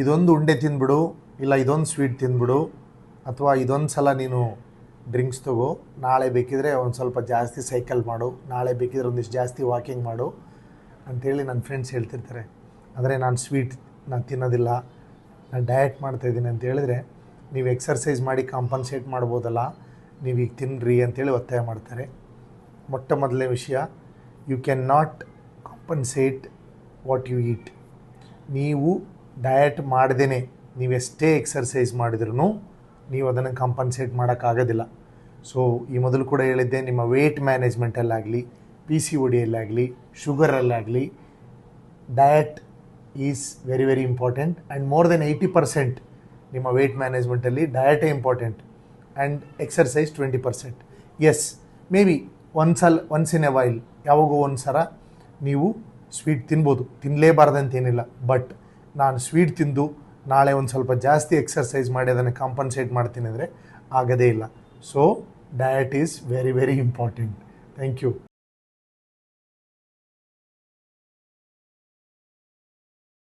ಇದೊಂದು ಉಂಡೆ ತಿಂದ್ಬಿಡು, ಇಲ್ಲ ಇದೊಂದು ಸ್ವೀಟ್ ತಿಂದ್ಬಿಡು, ಅಥವಾ ಇದೊಂದು ಸಲ ನೀನು ಡ್ರಿಂಕ್ಸ್ ತಗೋ, ನಾಳೆ ಬೇಕಿದ್ರೆ ಒಂದು ಸ್ವಲ್ಪ ಜಾಸ್ತಿ ಸೈಕಲ್ ಮಾಡು, ನಾಳೆ ಬೇಕಿದ್ರೆ ಒಂದಿಷ್ಟು ಜಾಸ್ತಿ ವಾಕಿಂಗ್ ಮಾಡು ಅಂಥೇಳಿ ನನ್ನ ಫ್ರೆಂಡ್ಸ್ ಹೇಳ್ತಿರ್ತಾರೆ. ಆದರೆ ನಾನು ತಿನ್ನೋದಿಲ್ಲ, ನಾನು ಡಯಟ್ ಮಾಡ್ತಾಯಿದ್ದೀನಿ ಅಂತ ಹೇಳಿದ್ರೆ, ನೀವು ಎಕ್ಸರ್ಸೈಸ್ ಮಾಡಿ ಕಾಂಪನ್ಸೇಟ್ ಮಾಡ್ಬೋದಲ್ಲ, ನೀವೀಗ ತಿನ್ನಿರಿ ಅಂತೇಳಿ ಒತ್ತಾಯ ಮಾಡ್ತಾರೆ. ಮೊಟ್ಟ ಮೊದಲನೇ ವಿಷಯ, you can not compensate what you eat. ನೀವು ಡಯಟ್ ಮಾಡ್ದೇ ನೀವೆಷ್ಟೇ ಎಕ್ಸರ್ಸೈಸ್ ಮಾಡಿದ್ರೂ ನೀವು ಅದನ್ನು ಕಾಂಪನ್ಸೇಟ್ ಮಾಡೋಕ್ಕಾಗೋದಿಲ್ಲ. ಸೊ ಈ ಮೊದಲು ಕೂಡ ಹೇಳಿದ್ದೆ, ನಿಮ್ಮ ವೆಯ್ಟ್ ಮ್ಯಾನೇಜ್ಮೆಂಟಲ್ಲಾಗಲಿ, PCODಯಲ್ಲಾಗಲಿ, ಶುಗರಲ್ಲಾಗಲಿ diet is very very important. And more than 80% ನಿಮ್ಮ ವೆಯ್ಟ್ ಮ್ಯಾನೇಜ್ಮೆಂಟಲ್ಲಿ ಡಯಟೇ important and exercise 20%. Yes, maybe once in a while, ಯಾವಾಗೋ ಒಂದು ಸಲ ನೀವು ಸ್ವೀಟ್ ತಿನ್ಬೋದು, ತಿನ್ನಲೇಬಾರ್ದಂತೇನಿಲ್ಲ. ಬಟ್ ನಾನು ಸ್ವೀಟ್ ತಿಂದು ನಾಳೆ ಒಂದು ಸ್ವಲ್ಪ ಜಾಸ್ತಿ ಎಕ್ಸರ್ಸೈಸ್ ಮಾಡಿ ಅದನ್ನು ಕಾಂಪನ್ಸೇಟ್ ಮಾಡ್ತೀನಿ ಅಂದರೆ ಆಗೋದೇ ಇಲ್ಲ. So diet is very very important. Thank you.